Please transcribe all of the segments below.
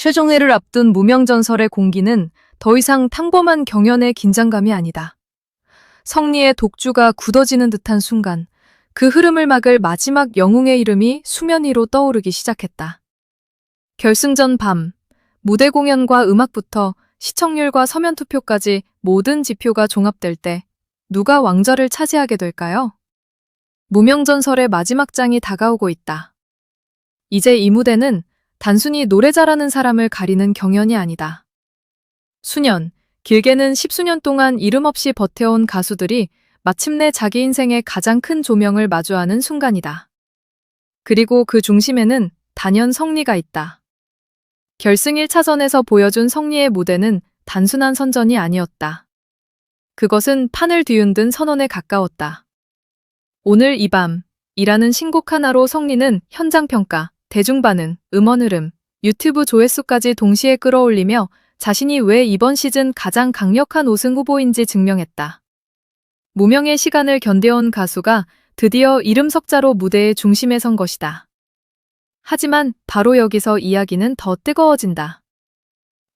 최종회를 앞둔 무명전설의 공기는 더 이상 평범한 경연의 긴장감이 아니다. 성리의 독주가 굳어지는 듯한 순간, 그 흐름을 막을 마지막 영웅의 이름이 수면 위로 떠오르기 시작했다. 결승전 밤, 무대 공연과 음악부터 시청률과 서면 투표까지 모든 지표가 종합될 때 누가 왕좌를 차지하게 될까요? 무명전설의 마지막 장이 다가오고 있다. 이제 이 무대는 단순히 노래 잘하는 사람을 가리는 경연이 아니다. 수년, 길게는 10수년 동안 이름 없이 버텨온 가수들이 마침내 자기 인생의 가장 큰 조명을 마주하는 순간이다. 그리고 그 중심에는 단연 성리가 있다. 결승 1차전에서 보여준 성리의 무대는 단순한 선전이 아니었다. 그것은 판을 뒤흔든 선언에 가까웠다. 오늘 이 밤, 이라는 신곡 하나로 성리는 현장평가, 대중반응, 음원 흐름, 유튜브 조회수까지 동시에 끌어올리며 자신이 왜 이번 시즌 가장 강력한 우승 후보인지 증명했다. 무명의 시간을 견뎌온 가수가 드디어 이름 석자로 무대의 중심에 선 것이다. 하지만 바로 여기서 이야기는 더 뜨거워진다.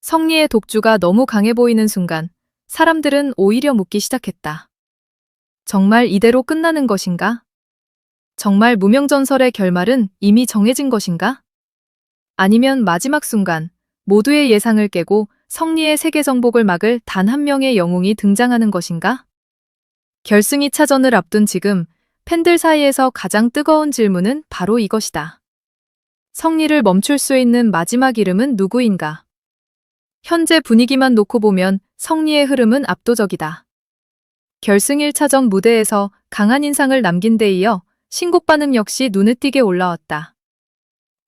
성리의 독주가 너무 강해 보이는 순간 사람들은 오히려 묻기 시작했다. 정말 이대로 끝나는 것인가? 정말 무명전설의 결말은 이미 정해진 것인가? 아니면 마지막 순간 모두의 예상을 깨고 성리의 세계 정복을 막을 단 한 명의 영웅이 등장하는 것인가? 결승 2차전을 앞둔 지금 팬들 사이에서 가장 뜨거운 질문은 바로 이것이다. 성리를 멈출 수 있는 마지막 이름은 누구인가? 현재 분위기만 놓고 보면 성리의 흐름은 압도적이다. 결승 1차전 무대에서 강한 인상을 남긴 데 이어 신곡 반응 역시 눈에 띄게 올라왔다.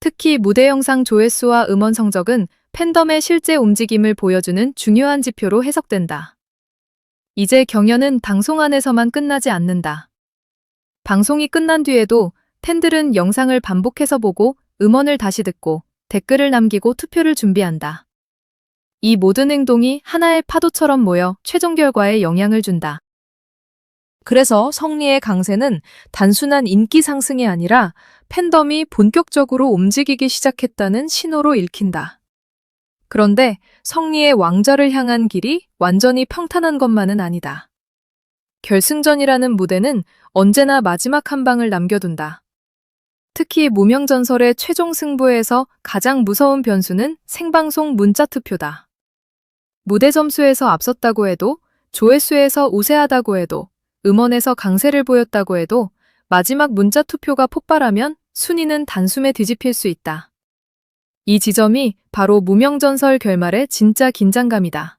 특히 무대 영상 조회수와 음원 성적은 팬덤의 실제 움직임을 보여주는 중요한 지표로 해석된다. 이제 경연은 방송 안에서만 끝나지 않는다. 방송이 끝난 뒤에도 팬들은 영상을 반복해서 보고 음원을 다시 듣고 댓글을 남기고 투표를 준비한다. 이 모든 행동이 하나의 파도처럼 모여 최종 결과에 영향을 준다. 그래서 성리의 강세는 단순한 인기 상승이 아니라 팬덤이 본격적으로 움직이기 시작했다는 신호로 읽힌다. 그런데 성리의 왕좌를 향한 길이 완전히 평탄한 것만은 아니다. 결승전이라는 무대는 언제나 마지막 한 방을 남겨둔다. 특히 무명전설의 최종 승부에서 가장 무서운 변수는 생방송 문자 투표다. 무대 점수에서 앞섰다고 해도, 조회수에서 우세하다고 해도, 음원에서 강세를 보였다고 해도 마지막 문자 투표가 폭발하면 순위는 단숨에 뒤집힐 수 있다. 이 지점이 바로 무명전설 결말의 진짜 긴장감이다.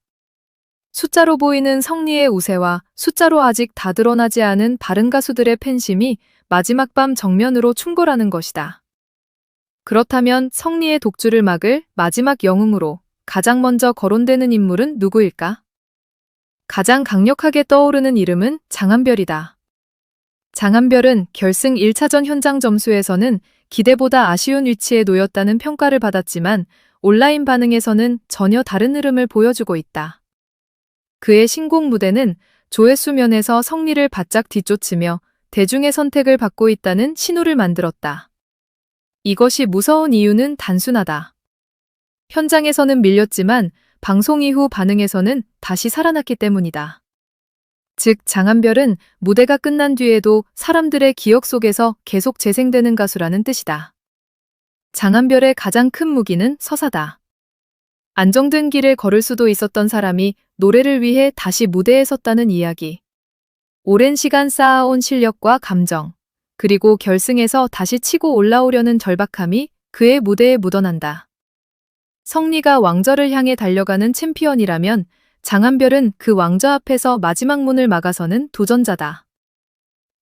숫자로 보이는 성리의 우세와 숫자로 아직 다 드러나지 않은 다른 가수들의 팬심이 마지막 밤 정면으로 충돌하는 것이다. 그렇다면 성리의 독주를 막을 마지막 영웅으로 가장 먼저 거론되는 인물은 누구일까? 가장 강력하게 떠오르는 이름은 장한별이다. 장한별은 결승 1차전 현장 점수에서는 기대보다 아쉬운 위치에 놓였다는 평가를 받았지만 온라인 반응에서는 전혀 다른 흐름을 보여주고 있다. 그의 신곡 무대는 조회수 면에서 성리를 바짝 뒤쫓으며 대중의 선택을 받고 있다는 신호를 만들었다. 이것이 무서운 이유는 단순하다. 현장에서는 밀렸지만 방송 이후 반응에서는 다시 살아났기 때문이다. 즉, 장한별은 무대가 끝난 뒤에도 사람들의 기억 속에서 계속 재생되는 가수라는 뜻이다. 장한별의 가장 큰 무기는 서사다. 안정된 길을 걸을 수도 있었던 사람이 노래를 위해 다시 무대에 섰다는 이야기. 오랜 시간 쌓아온 실력과 감정, 그리고 결승에서 다시 치고 올라오려는 절박함이 그의 무대에 묻어난다. 성리가 왕좌를 향해 달려가는 챔피언이라면 장한별은 그 왕좌 앞에서 마지막 문을 막아서는 도전자다.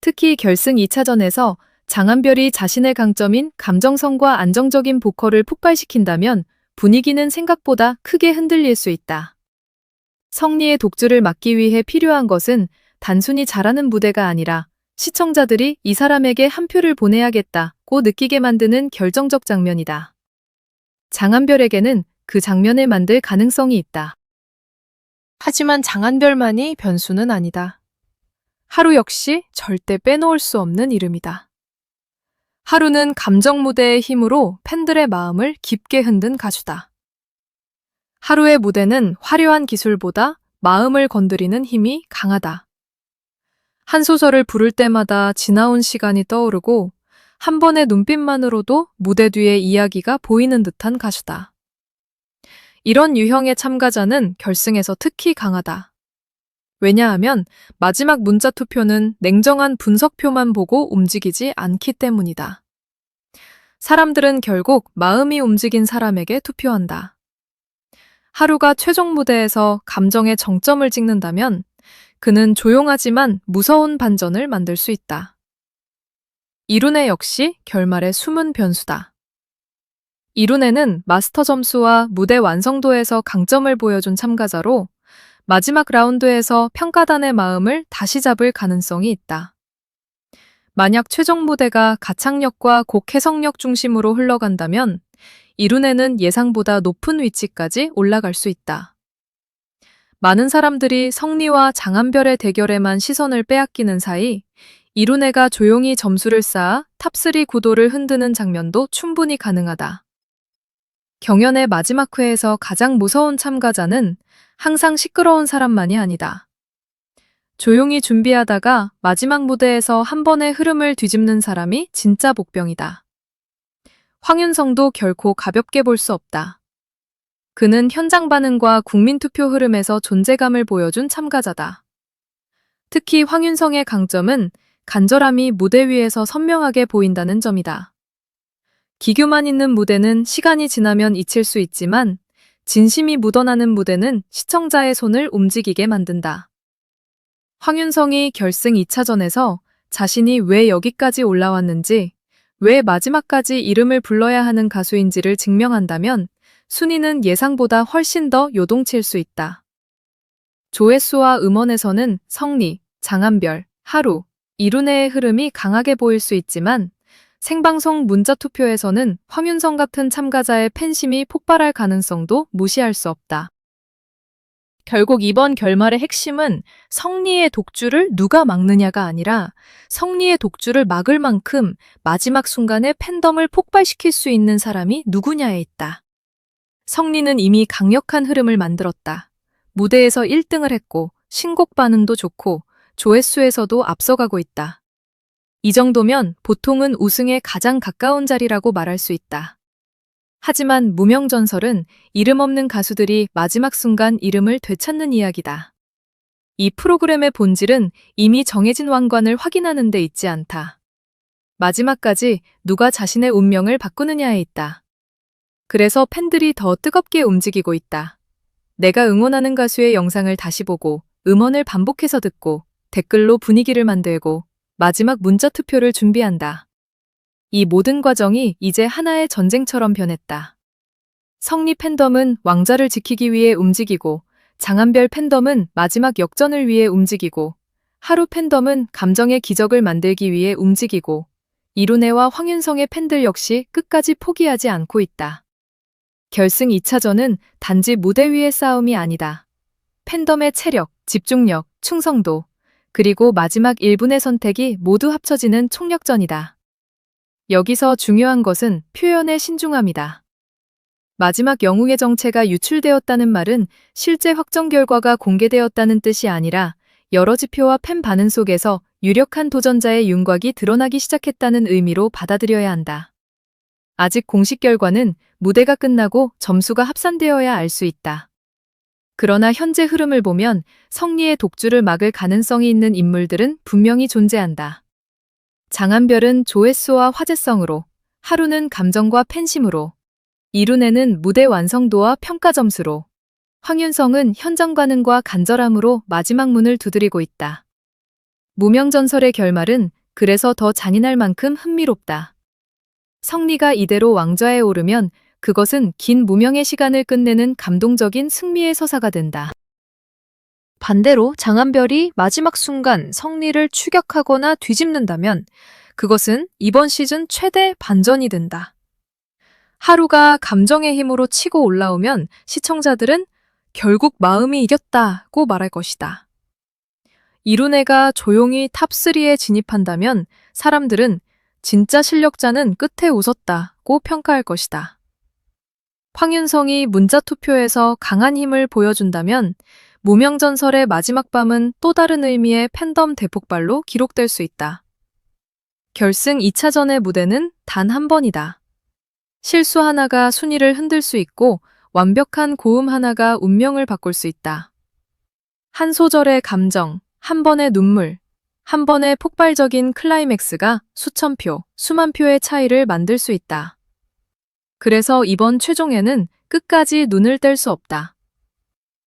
특히 결승 2차전에서 장한별이 자신의 강점인 감정성과 안정적인 보컬을 폭발시킨다면 분위기는 생각보다 크게 흔들릴 수 있다. 성리의 독주를 막기 위해 필요한 것은 단순히 잘하는 무대가 아니라 시청자들이 이 사람에게 한 표를 보내야겠다고 느끼게 만드는 결정적 장면이다. 장한별에게는 그 장면을 만들 가능성이 있다. 하지만 장한별만이 변수는 아니다. 하루 역시 절대 빼놓을 수 없는 이름이다. 하루는 감정 무대의 힘으로 팬들의 마음을 깊게 흔든 가수다. 하루의 무대는 화려한 기술보다 마음을 건드리는 힘이 강하다. 한 소절을 부를 때마다 지나온 시간이 떠오르고 한 번의 눈빛만으로도 무대 뒤의 이야기가 보이는 듯한 가수다. 이런 유형의 참가자는 결승에서 특히 강하다. 왜냐하면 마지막 문자 투표는 냉정한 분석표만 보고 움직이지 않기 때문이다. 사람들은 결국 마음이 움직인 사람에게 투표한다. 하루가 최종 무대에서 감정의 정점을 찍는다면 그는 조용하지만 무서운 반전을 만들 수 있다. 이룬해 역시 결말의 숨은 변수다. 이룬해는 마스터 점수와 무대 완성도에서 강점을 보여준 참가자로 마지막 라운드에서 평가단의 마음을 다시 잡을 가능성이 있다. 만약 최종 무대가 가창력과 곡 해석력 중심으로 흘러간다면 이룬해는 예상보다 높은 위치까지 올라갈 수 있다. 많은 사람들이 성리와 장한별의 대결에만 시선을 빼앗기는 사이 이룬해가 조용히 점수를 쌓아 탑3 구도를 흔드는 장면도 충분히 가능하다. 경연의 마지막 회에서 가장 무서운 참가자는 항상 시끄러운 사람만이 아니다. 조용히 준비하다가 마지막 무대에서 한 번의 흐름을 뒤집는 사람이 진짜 복병이다. 황윤성도 결코 가볍게 볼 수 없다. 그는 현장 반응과 국민투표 흐름에서 존재감을 보여준 참가자다. 특히 황윤성의 강점은 간절함이 무대 위에서 선명하게 보인다는 점이다. 기교만 있는 무대는 시간이 지나면 잊힐 수 있지만 진심이 묻어나는 무대는 시청자의 손을 움직이게 만든다. 황윤성이 결승 2차전에서 자신이 왜 여기까지 올라왔는지, 왜 마지막까지 이름을 불러야 하는 가수인지를 증명한다면 순위는 예상보다 훨씬 더 요동칠 수 있다. 조회수와 음원에서는 성리, 장한별, 하루, 이룬해의 흐름이 강하게 보일 수 있지만 생방송 문자 투표에서는 황윤성 같은 참가자의 팬심이 폭발할 가능성도 무시할 수 없다. 결국 이번 결말의 핵심은 성리의 독주를 누가 막느냐가 아니라 성리의 독주를 막을 만큼 마지막 순간에 팬덤을 폭발시킬 수 있는 사람이 누구냐에 있다. 성리는 이미 강력한 흐름을 만들었다. 무대에서 1등을 했고 신곡 반응도 좋고 조회수에서도 앞서가고 있다. 이 정도면 보통은 우승에 가장 가까운 자리라고 말할 수 있다. 하지만 무명전설은 이름 없는 가수들이 마지막 순간 이름을 되찾는 이야기다. 이 프로그램의 본질은 이미 정해진 왕관을 확인하는 데 있지 않다. 마지막까지 누가 자신의 운명을 바꾸느냐에 있다. 그래서 팬들이 더 뜨겁게 움직이고 있다. 내가 응원하는 가수의 영상을 다시 보고 음원을 반복해서 듣고 댓글로 분위기를 만들고 마지막 문자 투표를 준비한다. 이 모든 과정이 이제 하나의 전쟁처럼 변했다. 성리 팬덤은 왕자를 지키기 위해 움직이고 장한별 팬덤은 마지막 역전을 위해 움직이고 하루 팬덤은 감정의 기적을 만들기 위해 움직이고 이룬해와 황윤성의 팬들 역시 끝까지 포기하지 않고 있다. 결승 2차전은 단지 무대 위의 싸움이 아니다. 팬덤의 체력, 집중력, 충성도, 그리고 마지막 1분의 선택이 모두 합쳐지는 총력전이다. 여기서 중요한 것은 표현의 신중함이다. 마지막 영웅의 정체가 유출되었다는 말은 실제 확정 결과가 공개되었다는 뜻이 아니라 여러 지표와 팬 반응 속에서 유력한 도전자의 윤곽이 드러나기 시작했다는 의미로 받아들여야 한다. 아직 공식 결과는 무대가 끝나고 점수가 합산되어야 알 수 있다. 그러나 현재 흐름을 보면 성리의 독주를 막을 가능성이 있는 인물들은 분명히 존재한다. 장한별은 조회수와 화제성으로, 하루는 감정과 팬심으로, 이룬해는 무대 완성도와 평가 점수로, 황윤성은 현장 반응과 간절함으로 마지막 문을 두드리고 있다. 무명전설의 결말은 그래서 더 잔인할 만큼 흥미롭다. 성리가 이대로 왕좌에 오르면 그것은 긴 무명의 시간을 끝내는 감동적인 승리의 서사가 된다. 반대로 장한별이 마지막 순간 성리를 추격하거나 뒤집는다면 그것은 이번 시즌 최대 반전이 된다. 하루가 감정의 힘으로 치고 올라오면 시청자들은 결국 마음이 이겼다고 말할 것이다. 이룬해가 조용히 탑3에 진입한다면 사람들은 진짜 실력자는 끝에 웃었다고 평가할 것이다. 황윤성이 문자투표에서 강한 힘을 보여준다면 무명전설의 마지막 밤은 또 다른 의미의 팬덤 대폭발로 기록될 수 있다. 결승 2차전의 무대는 단 한 번이다. 실수 하나가 순위를 흔들 수 있고 완벽한 고음 하나가 운명을 바꿀 수 있다. 한 소절의 감정, 한 번의 눈물, 한 번의 폭발적인 클라이맥스가 수천 표, 수만 표의 차이를 만들 수 있다. 그래서 이번 최종에는 끝까지 눈을 뗄 수 없다.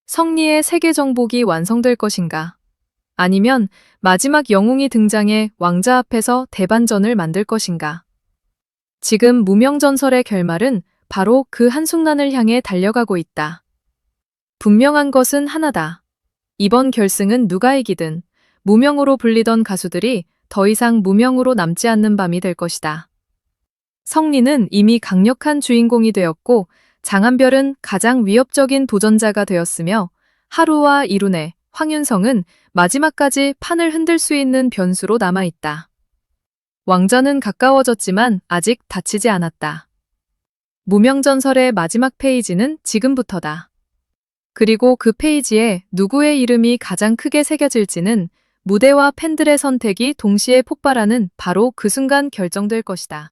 성리의 세계 정복이 완성될 것인가? 아니면 마지막 영웅이 등장해 왕자 앞에서 대반전을 만들 것인가? 지금 무명전설의 결말은 바로 그 한순간을 향해 달려가고 있다. 분명한 것은 하나다. 이번 결승은 누가 이기든 무명으로 불리던 가수들이 더 이상 무명으로 남지 않는 밤이 될 것이다. 성리는 이미 강력한 주인공이 되었고 장한별은 가장 위협적인 도전자가 되었으며 하루와 이룬의 황윤성은 마지막까지 판을 흔들 수 있는 변수로 남아있다. 왕좌는 가까워졌지만 아직 닫히지 않았다. 무명전설의 마지막 페이지는 지금부터다. 그리고 그 페이지에 누구의 이름이 가장 크게 새겨질지는 무대와 팬들의 선택이 동시에 폭발하는 바로 그 순간 결정될 것이다.